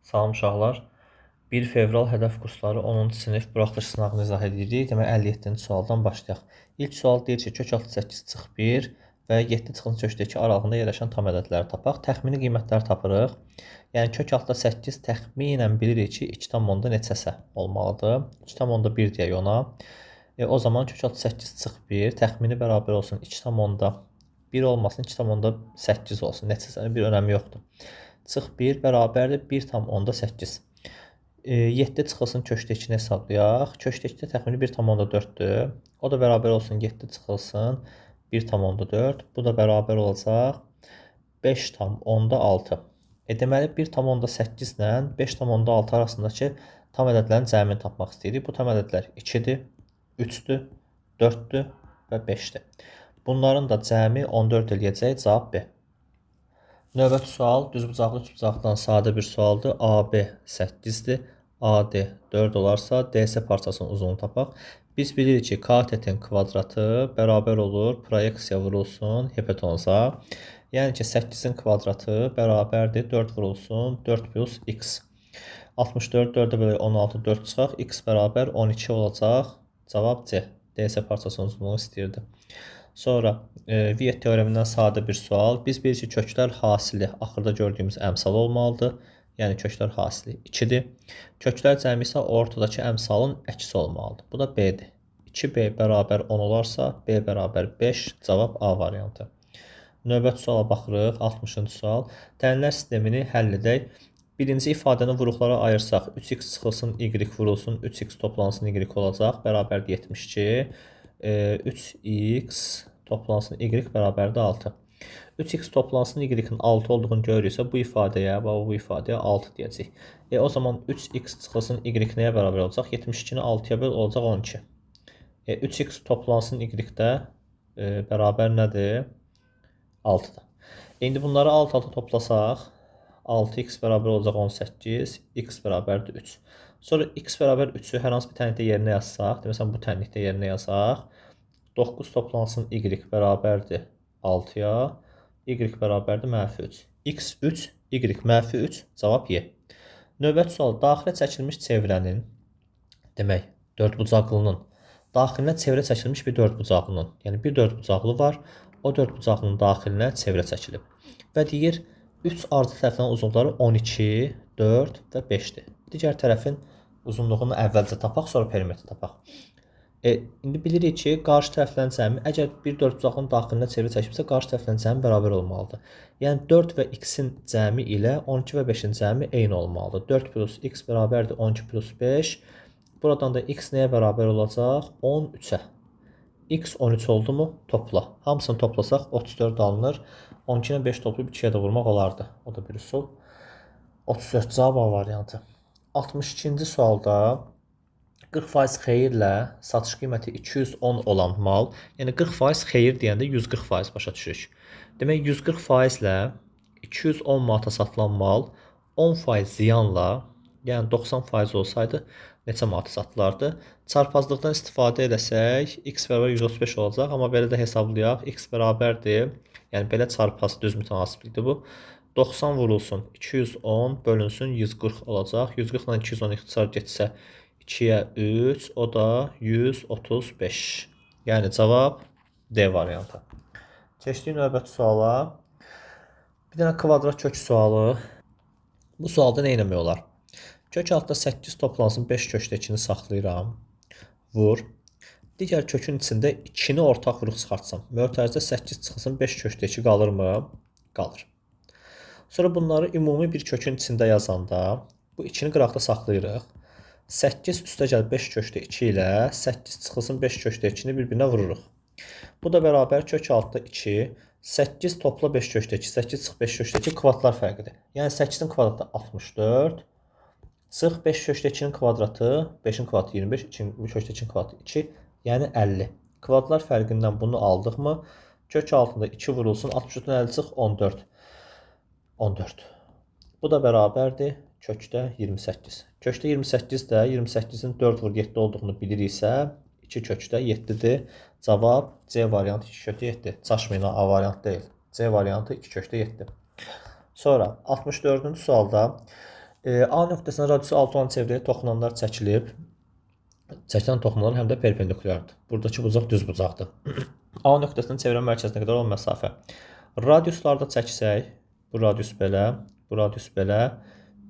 Salam uşaqlar. 1 fevral hədəf kursları 10-cu sinif buraxılış sınağını izah edirik. Demək 57-ci sualdan başlayaq. İlk sual deyir ki, kök altı 8 çıx 1 və 7 çıxın kökdəki aralığında yerləşən tam ədədləri tapaq. Təxmini qiymətləri tapırıq. Yəni kök altı 8 təxminən bilirik ki, 2,10 neçəsə olmalıdır. 3,1 deyək ona. O zaman kök altı 8 çıx 1 təxmini bərabər olsun 2,1 olmasın, 2,8 olsun. Neçəsə bir önəmi yoxdur. Çıx 1 bərabərdir 1,8. 7 çıxılsın kökdəkini hesablayaq. Kökdəkdə təxmini 1,4-dür. O da bərabər olsun 7 çıxılsın 1,4. Bu da bərabər olacaq 5,6. Deməli 1,8 ilə 5,6 arasındakı tam ədədlərin cəmini tapmaq istəyirik. Bu tam ədədlər 2-dir, 3-dür, 4-dür və 5-dir. Bunların da cəmi 14 eləyəcək, cavab B. Növbəti sual düzbucaqlı üçbucaqdan sadə bir sualdır. AB 8-dir. AD 4 olarsa DS parçasının uzunluğunu tapaq. Biz bilirik ki, katetin kvadratı bərabər olur proyeksiya vurulsun hipotenuza. Yəni ki, 8-in kvadratı bərabərdir 4 vurulsun 4 plus x. 64 4-ə bölək 16 4 çıxaq. X bərabər 12 olacaq. Cavab C. DS parçasının uzunluğunu istəyirdi. Sonra Viet teoremindən sadə bir sual. Biz bilirik ki, köklər hasili axırda gördüyümüz əmsal olmalıdır. Yəni köklər hasili 2-dir. Köklər cəmi isə ortadakı əmsalın əksi olmalıdır. Bu da B-dir. 2B bərabər 10 olarsa B bərabər 5. Cavab A variantı. Növbəti suala baxırıq. 60-cı sual. Təlimlər sistemini həll edək. Birinci ifadəni vuruqlara ayırsaq 3x çıxılsın y vurulsun 3x toplansın y olacaq. Bərabərdir 72. 3x toplansın y bərabərdir 6. 3x toplansın y-in 6 olduğunu görürüksə bu ifadəyə 6 deyəcək. O zaman 3x çıxılsın y nəyə bərabər olacaq? 72-ni 6-ya böl olacaq 12. 3x toplansın y-də bərabər nədir? 6-dır. İndi bunları alt-alta toplasaq 6x bərabər olacaq 18, x bərabərdir 3. Sonra x bərabər 3-ü hər hansı bir tənlikdə yerinə yazsaq, deməsən bu tənlikdə yerinə yazaq. 9 toplansın y bərabərdir 6-ya, y bərabərdir mənfi 3. X 3, y mənfi 3, cavab Y. Növbəti sual, daxilə çəkilmiş çevrənin, demək, dördbucaqlının, daxilinə çevrə çəkilmiş bir dördbucaqlının, yəni bir dördbucaqlı var, o dördbucaqlının daxilinə çevrə çəkilib. Və deyir, 3 ardı tərəfdən uzunluqları 12, 4 və 5-dir. Digər tərəfin uzunluğunu əvvəlcə tapaq, sonra perimetri tapaq. İndi bilirik ki, qarşı tərəflərin cəmi, əgər bir dördbucaqlının daxilinə çevrə çəkibsə, qarşı tərəflərin cəmi bərabər olmalıdır. Yəni 4 və x-in cəmi ilə 12 və 5-in cəmi eyni olmalıdır. 4 plus x bərabərdir 12 plus 5. Buradan da x nəyə bərabər olacaq? 13-ə. X 13 oldu mu? Topla. Hamısını toplasaq 34 alınır. 12 ilə 5 toplayıb 2-yə də vurmaq olardı. O da bir üsul. 34 cavab A variantı. 62-ci sualda 40% xeyirlə satış qiyməti 210 olan mal, yəni 40% xeyir deyəndə 140% başa düşürük. Demək 140% ilə 210 manata satılan mal 10% ziyanla, yəni 90% olsaydı neçə manata satılardı? Çarpazlıqdan istifadə eləsək x bərabər 135 olacaq, amma belə də hesablayaq. X bərabərdir, yəni belə çarpaz düz mütənasiblikdir bu. 90 vurulsun 210 bölünsün 140 olacaq. 140 ilə 210 ixtisar getsə 2-yə 3, o da 135. Yəni cavab D variantı. Keçdik növbəti suala. Bir dənə kvadrat kök sualı. Bu sualda nə etmək olar? Kök altda 8 toplansın 5 kökdəkini saxlayıram. Vur. Digər kökün içində 2-ni ortaq vuruq çıxartsam. Mötərizə 8 çıxılsın 5 kökdəki qalırmı? Qalır. Sonra bunları ümumi bir kökün içində yazanda bu 2-ni qıraqda saxlayırıq. 8 üstə gəl 5 kökdə 2 ilə 8 çıxılsın 5 kökdə 2-ni bir-birinə vururuq. Bu da bərabər kök altda 2, 8 topla 5 kökdə 2, 8 çıx 5 kökdə 2 kvadratlar fərqidir. Yəni 8-in kvadratı 64, çıx 5 kökdə 2-nin kvadratı, 5-in kvadratı 25, 2 kökdə 2-nin kvadratı 2, yəni 50. Kvadratlar fərqindən bunu aldıqmı, kök altında 2 vurulsun, 64-dən 50 çıx 14. 14. Bu da bərabərdir kökdə 28. Kökdə 28 də 28-in 4 vur 7 olduğunu biliriksə 2 kökdə 7-dir. Cavab C variantı 2 kökdə 7. Çaşmayın, A variantı deyil. C variantı 2 kökdə 7. Sonra 64-cü sualda A nöqtəsinə radiusu 6 olan çevrəyə toxunanlar çəkilib. Çəkilən toxunmalar həm də perpendikulyardır. Buradakı bucaq düz bucaqdır. A nöqtəsinin çevrə mərkəzinə qədər olan məsafə. Radiuslarda çəksək, bu radius belə, bu radius belə.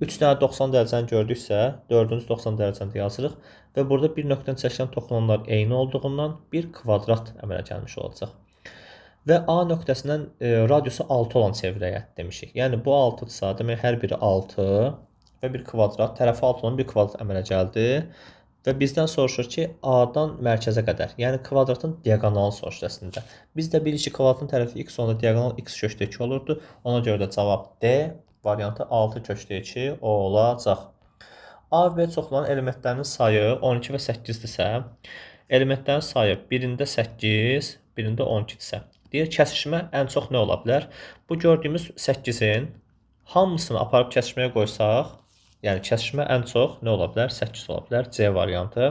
3 dənə 90 dərəcəni gördüksə, 4-cü 90 dərəcəni yazırıq və burada bir nöqtədən çəkilən toxunanlar eyni olduğundan bir kvadrat əmələ gəlmiş olacaq. Və A nöqtəsindən radiusu 6 olan çevrəyə demişik. Yəni bu 6-dırsa, demək hər biri 6 və bir kvadrat, tərəfi 6 olan bir kvadrat əmələ gəldi. Və bizdən soruşur ki, A-dan mərkəzə qədər, yəni kvadratın diaqonalı soruşur əslində. Biz də bilirik ki, kvadratın tərəfi x, onda diaqonal x köşdə 2 olurdu. Ona görə də cavab D variantı 6 köşdə 2 olacaq. A və B çoxlanan elementlərinin sayı 12 və 8-dirsə, elementlərin sayı birində 8, birində 12-dirsə, deyir kəsişmə ən çox nə ola bilər? Bu gördüyümüz 8-in hamısını aparıb kəsişməyə qoysaq, yəni kəsişmə ən çox nə ola bilər? 8 ola bilər. C variantı.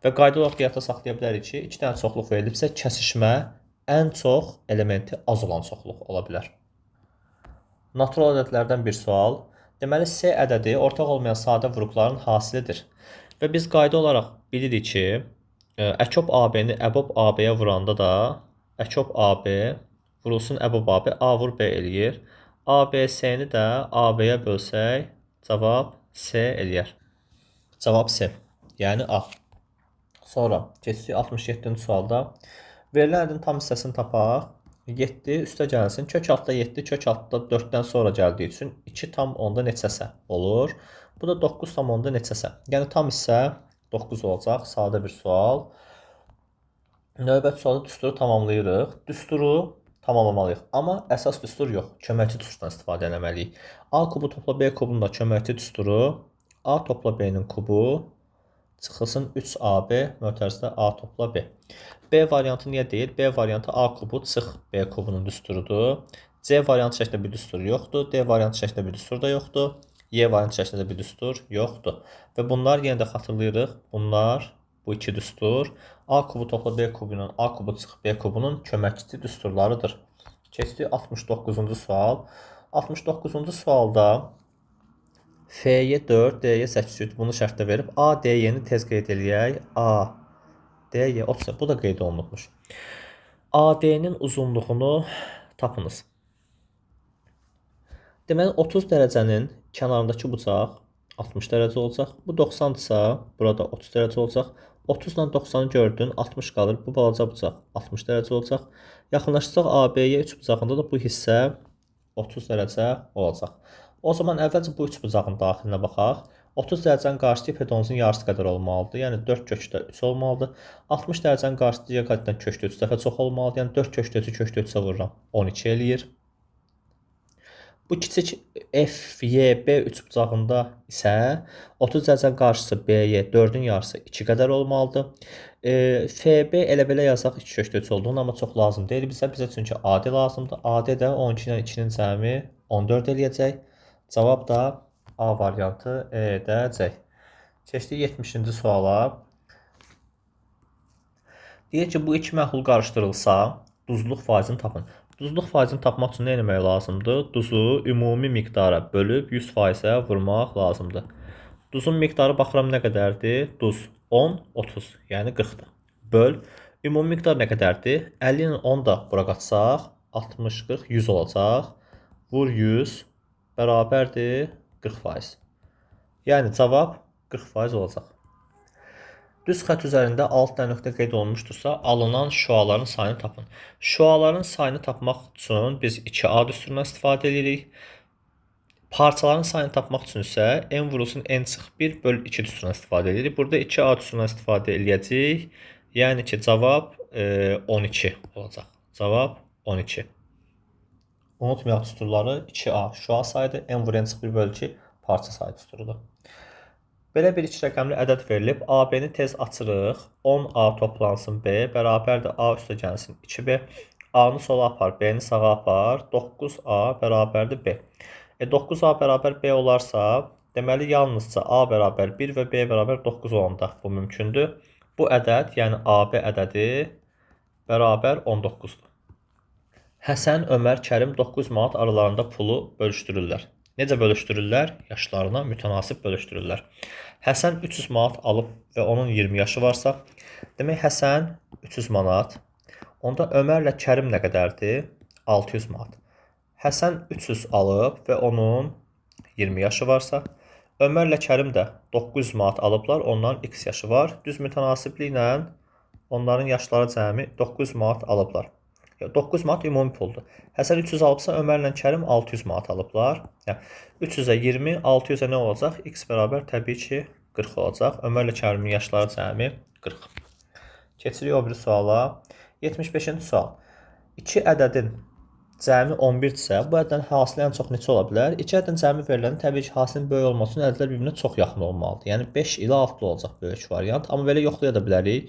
Və qayda olaraq yadda saxlaya bilərik ki, 2 dənə çoxluq verilibsə, kəsişmə ən çox elementi az olan çoxluq ola bilər. Natural ədədlərdən bir sual. Deməli, C ədədi ortaq olmayan sadə vurğuların hasilidir. Və biz qayda olaraq bilirik ki, əkob AB-ni əbob AB-yə vuranda da, əkob AB vurulsun əbob AB, A vur B eləyir. ABC-ni də AB-yə bölsək, cavab C eləyər. Cavab C, yəni A. Sonra keçirik 67-ci sualda. Verilən ədədin tam hissəsini tapaq. 7 üstə gəlsin. Kök altda 7, kök altda 4-dən sonra gəldiyi üçün 2 tam onda neçəsə olur. Bu da 9 tam onda neçəsə. Yəni tam hissə 9 olacaq. Sadə bir sual. Növbəti sualda düsturu tamamlayırıq. Düsturu tamamlamalıyıq. Amma əsas düstur yox. Köməkçi düsturdan istifadə etməliyik. A kubu topla B kubunun da köməkçi düsturu. A topla B-nin kubu çıxılsın 3AB mötərizədə A topla B. B variantı niyə deyil? B variantı A kubu çıx B kubunun düsturudur. C variantı şəklində bir düstur yoxdur. D variantı şəklində bir düstur da yoxdur. Y variantı şəklində bir düstur yoxdur. Və bunlar yenə də xatırlayırıq. Bunlar bu iki düstur A kubu topla B kubunun, A kubu çıx B kubunun köməkçi düsturlarıdır. Keçdik 69-cu sual. 69-cu sualda F-yə 4, D-yə 8 bunu şərtdə verib. A, D-yəni tez qeyd eləyək. A, D-yə 30. Bu da qeyd olunubmuş. AD-nin uzunluğunu tapınız. Deməli 30 dərəcənin kənarındakı bucaq 60 dərəcə olacaq. Bu 90-dırsa, burada 30 dərəcə olacaq. 30 ilə 90-ı gördün, 60 qalır. Bu balaca bucaq 60 dərəcə olacaq. Yaxınlaşsaq AB-yə 3 bucağında da bu hissə 30 dərəcə olacaq. O zaman əvvəlcə bu 3 bucağın daxilinə baxaq. 30 dərəcənin qarşısı hipotenuzun yarısı qədər olmalıdır. Yəni 4 köşdə 3 olmalıdır. 60 dərəcənin qarşısı digər qaydadan köşdə 3 dəfə çox olmalıdır. Yəni 4 köşdə 3-ü köşdə 3-ə vururam. 12 eləyir. Bu kiçik FYB 3 bucağında isə 30 dərəcənin qarşısı BY 4-ün yarısı 2 qədər olmalıdır. FB elə belə yazaq 2 köşdə 3 olduğunu, amma çox lazım deyil bizə çünki AD lazımdır. AD də 12 ilə 2-nin cəmi 14 eləyəcək. Cavab da A variantı edəcək. Keçdik 70-ci suala. Deyək ki, bu iki məhlul qarışdırılsa, duzluq faizini tapın. Duzluq faizini tapmaq üçün nə etmək lazımdır? Duzu ümumi miqdara bölüb 100%-ə vurmaq lazımdır. Duzun miqdarı baxıram nə qədərdir? Duz 10, 30, yəni 40-dır. Böl. Ümumi miqdar nə qədərdir? 50 ilə 10 da bura qatsaq, 60, 40, 100 olacaq. Vur 100, bərabərdir 40%. Yəni cavab 40% olacaq. Düz xətt üzərində 6 dənə nöqtə qeyd olunmuşdursa, alınan şüaların sayını tapın. Şüaların sayını tapmaq üçün biz 2A düsturundan istifadə edirik. Parçaların sayını tapmaq üçün isə n vurulsun n çıx 1 böl 2 düsturundan istifadə edirik. Burada 2A düsturundan istifadə edəcəyik. Yəni ki, cavab 12 olacaq. Cavab 12. Unutmayaq düsturları 2A şüa sayıdır, n vur n çıx 1 böl 2 parça sayı düsturudur. Belə bir iki rəqəmli ədəd verilib. AB-ni tez açırıq. 10A toplansın B bərabərdir A üstə gəlsin 2B. A-nı sola apar, B-ni sağa apar. 9A bərabərdir B. 9A bərabər B olarsa, deməli yalnızca A bərabər 1 və B bərabər 9 olanda bu mümkündür. Bu ədəd, yəni AB ədədi bərabər 19-dur. Həsən, Ömər, Kərim 9 manat aralarında pulu bölüşdürürlər. Necə bölüşdürürlər? Yaşlarına mütənasib bölüşdürürlər. Həsən 300 manat alıb və onun 20 yaşı varsa, demək Həsən 300 manat. Onda Ömərlə Kərim nə qədərdir? 600 manat. Həsən 300 alıb və onun 20 yaşı varsa, Ömərlə Kərim də 900 manat alıblar, onların x yaşı var. Düz mütənasibliklə onların yaşları cəmi 900 manat alıblar. 900 manat ümumi puldur. Həsən 300 alıbsa, Ömərlə Kərim 600 manat alıblar. 300-ə 20, 600-ə nə olacaq? X bərabər təbii ki 40 olacaq. Ömərlə Kərimin yaşları cəmi 40. Keçirik o biri suala. 75-ci sual. 2 ədədin cəmi 11-dirsə, bu ədədin hasili ən çox neçə ola bilər? 2 ədədin cəmi veriləndə təbii ki, hasilin böyük olması üçün ədədlər bir-birinə çox yaxın olmalıdır. Yəni 5 ilə 6 olacaq böyük variant. Amma belə yoxlaya da bilərik.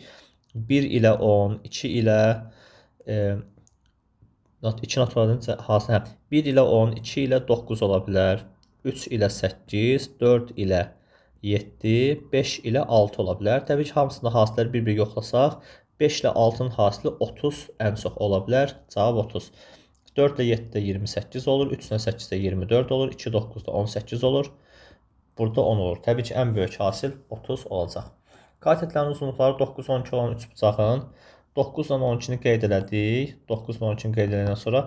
1 ilə 10, 2 ilə 2 naturalın hasil 1 ilə 10, 2 ilə 9 ola bilər. 3 ilə 8, 4 ilə 7, 5 ilə 6 ola bilər. Təbii ki, hamısında hasilləri bir-bir yoxlasaq, 5 ilə 6-nın hasili 30 ən çox ola bilər. Cavab 30. 4 ilə 7 də 28 olur, 3 ilə 8 də 24 olur, 2, 9 da 18 olur. Burada 10 olur. Təbii ki, ən böyük hasil 30 olacaq. Katetlərin uzunluqları 9, 12 olan 3 bucağın 9 ilə 12-ni qeyd elədik. 9 ilə 12-ni qeyd eləyəndən sonra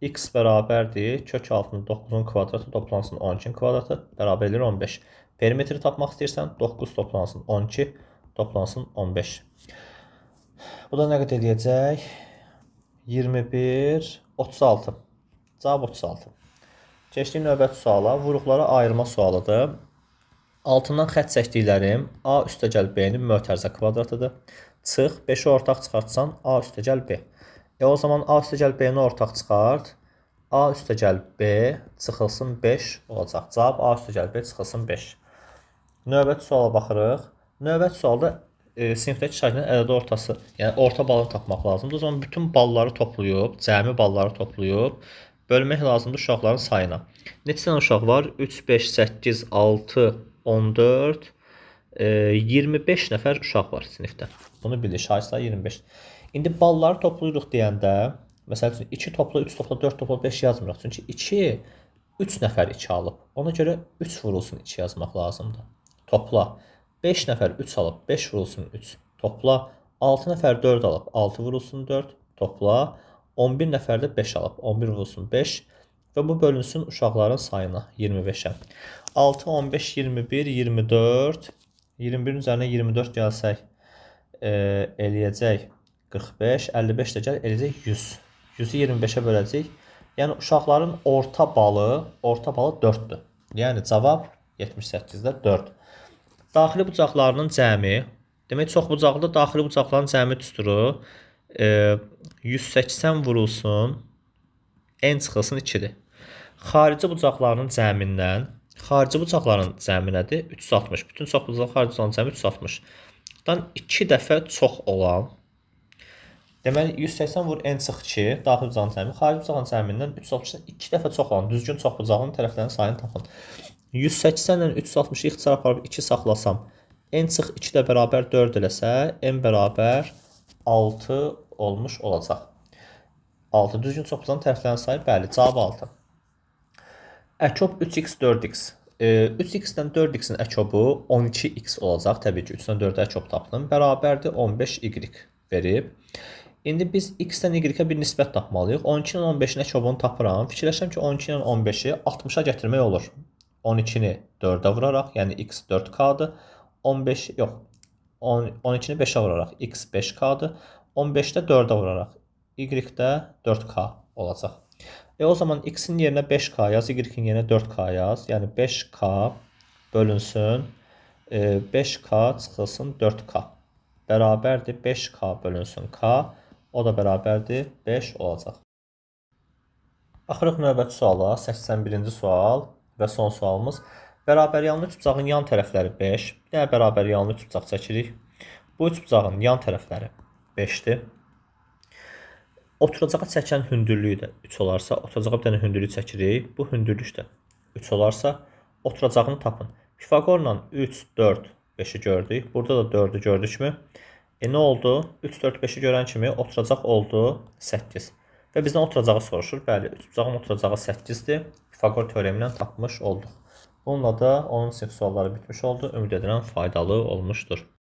x bərabərdir. Kök altında 9-un kvadratı toplansın 12-nin kvadratı bərabər edir 15. Perimetri tapmaq istəyirsən 9 toplansın 12 toplansın 15. Bu da nə qədər eləyəcək? 21, 36. Cavab 36. Keçdik növbəti suala. Vuruqlara ayırma sualıdır. Altından xətt çəkdiklərim A üstəgəl B-nin mötərizə kvadratıdır. Çıx, 5-i ortaq çıxartsan A üstəgəl B. O zaman A üstəgəl B-ni ortaq çıxart. A üstəgəl B çıxılsın 5 olacaq. Cavab A üstəgəl B çıxılsın 5. Növbəti suala baxırıq. Növbəti sualda sinifdəki şəkilin ədədi ortası, yəni orta balını tapmaq lazımdır. O zaman bütün balları toplayıb, cəmi balları toplayıb bölmək lazımdır uşaqların sayına. Neçə dənə uşaq var? 3, 5, 8, 6, 14, 25 nəfər uşaq var sinifdə. Bunu bilir, şahid sayı 25. İndi balları toplayırıq deyəndə, məsəl üçün 2 topla, 3 topla, 4 topla, 5 yazmırıq. Çünki 2, 3 nəfər 2 alıb. Ona görə 3 vurulsun 2 yazmaq lazımdır. Topla. 5 nəfər 3 alıb, 5 vurulsun 3. Topla. 6 nəfər 4 alıb, 6 vurulsun 4. Topla. 11 nəfər də 5 alıb, 11 vurulsun 5. Və bu bölünsün uşaqların sayına 25-ə. 6, 15, 21, 24. 21-in üzərinə 24 gəlsək, eləyəcək 45, 55 də gəl, eləyəcək 100. 100-ü 25-ə böləcək. Yəni uşaqların orta balı 4-dür. Yəni cavab 78-də 4. Daxili bucaqlarının cəmi, demək çox bucaqlı daxili bucaqların cəmi tuturu 180 vurulsun n çıxılsın 2-dir. Xarici bucaqlarının cəmindən, xarici bucaqların cəmi nədir? 360. Bütün çox bucaq xarici bucaqların cəmi 360. Dan 2 dəfə çox olan, deməli 180 vur n çıx 2, daxili bucağın cəmi, xarici bucağın cəmindən 360-dan 2 dəfə çox olan düzgün çox bucağın tərəflərinin sayını tapın. 180 ilə 360-ı ixtisar aparıb 2 saxlasam, n çıx 2 də bərabər 4 eləsə, n bərabər 6 olmuş olacaq. 6 düzgün çox bucağın tərəflərinin sayı, bəli, cavab 6. Əkob 3x, 4x. 3x-dən 4x-in əkobu 12x olacaq. Təbii ki, 3-dən 4-ə əkob tapdım. Bərabərdir 15y verib. İndi biz x-dən y-ə bir nisbət tapmalıyıq. 12-nin 15-in əkobunu tapıram. Fikirləşəm ki, 12-nin 15-i 60-a gətirmək olur. 12-ni 4-ə vuraraq, yəni x 4k-dır. 12-ni 5-ə vuraraq, x 5k-dır. 15-də 4-ə vuraraq, y də 4k olacaq. O zaman x-in yerinə 5k yaz, y-in yerinə 4k yaz. Yəni 5k bölünsün 5k çıxılsın 4k. Bərabərdir 5k bölünsün k. O da bərabərdir 5 olacaq. Baxırıq növbəti suala, 81-ci sual və son sualımız. Bərabəryanlı üçbucağın yan tərəfləri 5. Bir dənə bərabəryanlı üçbucaq çəkirik. Bu üçbucağın yan tərəfləri 5-dir. Oturacağa çəkən hündürlüyü də 3 olarsa, oturacağa bir dənə hündürlük çəkirik. Bu hündürlük də 3 olarsa, oturacağını tapın. Pifaqorla 3, 4, 5-i gördük. Burada da 4-ü gördükmü? Nə oldu? 3, 4, 5-i görən kimi oturacaq oldu 8. Və bizdən oturacağı soruşur. Bəli, üçbucağın oturacağı 8-dir. Pifaqor teoremi ilə tapmış olduq. Bununla da 10 sinif sualları bitmiş oldu. Ümid edirəm faydalı olmuşdur.